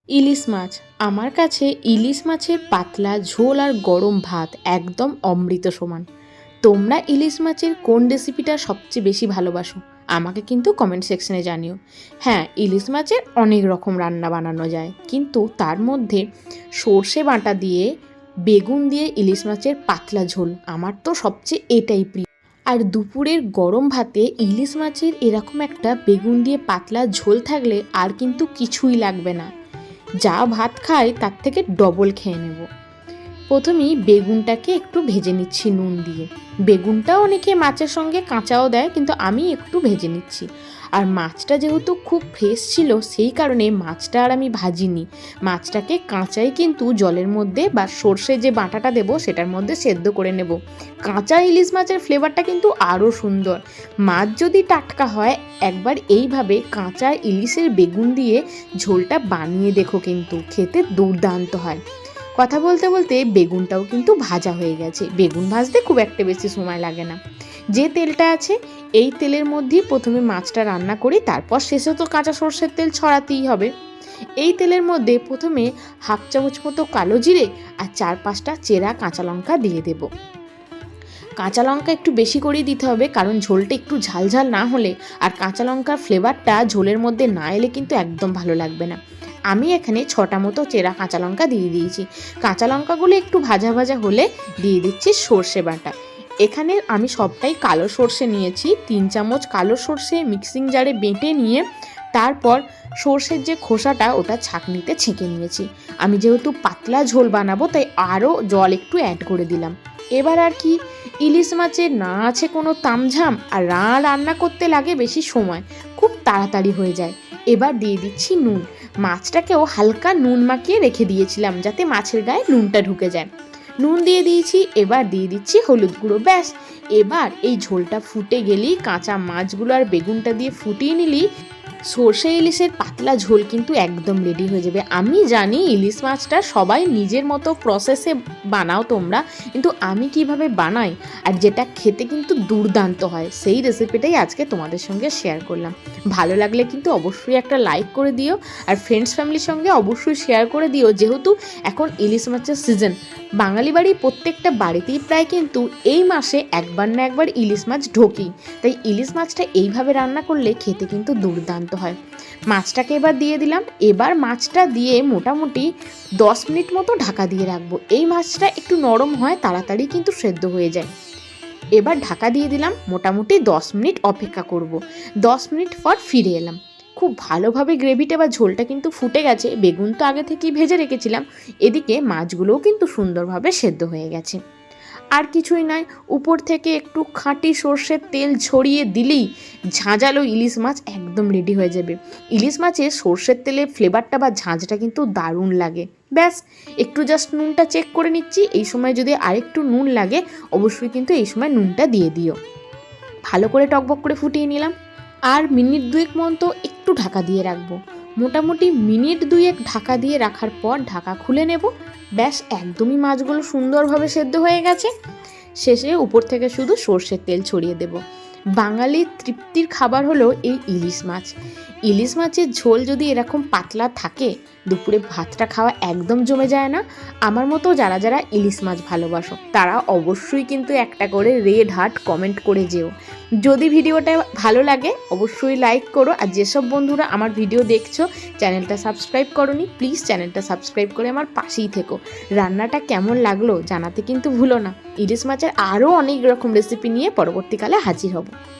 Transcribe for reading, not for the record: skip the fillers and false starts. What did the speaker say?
ইলিশ মাছ। আমার কাছে ইলিশ মাছের পাতলা ঝোল আর গরম ভাত একদম অমৃত সমান। তোমরা ইলিশ মাছের কোন রেসিপিটা সবচেয়ে বেশি ভালোবাসো আমাকে কিন্তু কমেন্ট সেকশনে জানিও। হ্যাঁ, ইলিশ মাছের অনেক রকম রান্না বানানো যায়, কিন্তু তার মধ্যে সর্ষে বাটা দিয়ে বেগুন দিয়ে ইলিশ মাছের পাতলা ঝোল আমার তো সবচেয়ে এটাই প্রিয়। আর দুপুরের গরম ভাতে ইলিশ মাছের এরকম একটা বেগুন দিয়ে পাতলা ঝোল থাকলে আর কিন্তু কিছুই লাগবে না। যা ভাত খাই তার থেকে ডবল খেয়ে নেব। প্রথমেই বেগুনটাকে একটু ভেজে নিচ্ছি নুন দিয়ে। বেগুনটাও অনেকে মাছের সঙ্গে কাঁচাও দেয়, কিন্তু আমি একটু ভেজে নিচ্ছি। আর মাছটা যেহেতু খুব ফ্রেশ ছিল, সেই কারণে মাছটা আর আমি ভাজিনি। মাছটাকে কাঁচাই কিন্তু জলের মধ্যে বা সর্ষে যে বাটাটা দেবো সেটার মধ্যে সেদ্ধ করে নেব। কাঁচা ইলিশ মাছের ফ্লেভারটা কিন্তু আরও সুন্দর। মাছ যদি টাটকা হয়, একবার এইভাবে কাঁচা ইলিশের বেগুন দিয়ে ঝোলটা বানিয়ে দেখো, কিন্তু খেতে দুর্দান্ত হয়। কথা বলতে বলতে বেগুনটাও কিন্তু ভাজা হয়ে গেছে। বেগুন ভাজতে খুব একটা বেশি সময় লাগে না। যে তেলটা আছে এই তেলের মধ্যেই প্রথমে মাছটা রান্না করি, তারপর শেষে তো কাঁচা সর্ষের তেল ছড়াতেই হবে। এই তেলের মধ্যে প্রথমে হাফ চামচ মতো কালো জিরে আর 4-5টা চেরা কাঁচা লঙ্কা দিয়ে দেব। কাঁচা লঙ্কা একটু বেশি করেই দিতে হবে, কারণ ঝোলটা একটু ঝালঝাল না হলে আর কাঁচা লঙ্কার ফ্লেভারটা ঝোলের মধ্যে না এলে কিন্তু একদম ভালো লাগবে না। আমি এখানে 6টা মতো চেরা কাঁচা লঙ্কা দিয়ে দিয়েছি। কাঁচা লঙ্কাগুলো একটু ভাজা ভাজা হলে দিয়ে দিচ্ছি সর্ষে বাটা। এখানে আমি সবটাই কালো সর্ষে নিয়েছি। 3 চামচ কালো সর্ষে মিক্সিং জারে বেটে নিয়ে তারপর সর্ষের যে খোসাটা ওটা ছাঁকনিতে ছেঁকে নিয়েছি। আমি যেহেতু পাতলা ঝোল বানাবো তাই আরও জল একটু অ্যাড করে দিলাম। এবার আর কি, ইলিশ মাছের না আছে কোনো তামঝাম, আর রান্না করতে লাগে বেশি সময়, খুব তাড়াতাড়ি হয়ে যায়। এবার দিয়ে দিচ্ছি নুন। মাছটাকেও হালকা নুন মাখিয়ে রেখে দিয়েছিলাম যাতে মাছের গায়ে নুনটা ঢুকে যায়। নুন দিয়ে দিয়েছি, এবার দিয়ে দিচ্ছি হলুদ গুঁড়ো। ব্যাস, এবার এই ঝোলটা ফুটে গেলেই কাঁচা মাছগুলো আর বেগুনটা দিয়ে ফুটিয়ে নিলেই সর্ষে ইলিশের পাতলা ঝোল কিন্তু একদম রেডি হয়ে যাবে। আমি জানি ইলিশ মাছটা সবাই নিজের মতো প্রসেসে বানাও তোমরা, কিন্তু আমি কিভাবে বানাই আর যেটা খেতে কিন্তু দুর্দান্ত হয় সেই রেসিপিটাই আজকে তোমাদের সঙ্গে শেয়ার করলাম। ভালো লাগলে কিন্তু অবশ্যই একটা লাইক করে দিও, আর ফ্রেন্ডস ফ্যামিলির সঙ্গে অবশ্যই শেয়ার করে দিও। যেহেতু এখন ইলিশ মাছের সিজন, বাঙালি বাড়ি প্রত্যেকটা বাড়িতেই প্রায় কিন্তু এই মাসে একবার না একবার ইলিশ মাছ ঢোকেই। তাই ইলিশ মাছটা এইভাবে রান্না করলে খেতে কিন্তু দুর্দান্ত হয়। মাছটাকে এবার দিয়ে দিলাম। এবার মাছটা দিয়ে মোটামুটি 10 মিনিট মতো ঢাকা দিয়ে রাখবো। এই মাছটা একটু নরম হয়, তাড়াতাড়ি কিন্তু সেদ্ধ হয়ে যায়। এবার ঢাকা দিয়ে দিলাম, মোটামুটি 10 মিনিট অপেক্ষা করব। 10 মিনিট পর ফিরে এলাম। খুব ভালোভাবে গ্রেভিটা বা ঝোলটা কিন্তু ফুটে গেছে। বেগুন তো আগে থেকেই ভেজে রেখেছিলাম। এদিকে মাছগুলোও কিন্তু সুন্দরভাবে সেদ্ধ হয়ে গেছে। আর কিছুই নয়, উপর থেকে একটু খাঁটি সর্ষের তেল ছড়িয়ে দিলেই ঝাঁঝালো ইলিশ মাছ একদম রেডি হয়ে যাবে। ইলিশ মাছে সর্ষের তেলের ফ্লেভারটা বা ঝাঁঝটা কিন্তু দারুণ লাগে। ব্যাস, একটু জাস্ট নুনটা চেক করে নিচ্ছি। এই সময় যদি আরেকটু নুন লাগে অবশ্যই কিন্তু এই সময় নুনটা দিয়ে দিও। ভালো করে টকবক করে ফুটিয়ে নিলাম। আর মিনিট 2 মতো একটু ঢাকা দিয়ে রাখবো। মোটামুটি মিনিট 2 ঢাকা দিয়ে রাখার পর ঢাকা খুলে নেব। ব্যাস, একদমই মাছগুলো সুন্দরভাবে সেদ্ধ হয়ে গেছে। শেষে উপর থেকে শুধু সর্ষের তেল ছড়িয়ে দেব। বাঙালির তৃপ্তির খাবার হলো এই ইলিশ মাছ। ইলিশ মাছের ঝোল যদি এরকম পাতলা থাকে, দুপুরে ভাতটা খাওয়া একদম জমে যায় না। আমার মতো যারা যারা ইলিশ মাছ ভালোবাসো তারা অবশ্যই কিন্তু একটা করে রেড হার্ট কমেন্ট করে যেও। যদি ভিডিওটা ভালো লাগে অবশ্যই লাইক করো, আর যেসব বন্ধুরা আমার ভিডিও দেখছো চ্যানেলটা সাবস্ক্রাইব করোনি, প্লিজ চ্যানেলটা সাবস্ক্রাইব করে আমার পাশেই থেকো। রান্নাটা কেমন লাগলো জানাতে কিন্তু ভুলো না। ইলিশ মাছের আরও অনেক রকম রেসিপি নিয়ে পরবর্তীকালে হাজির হব।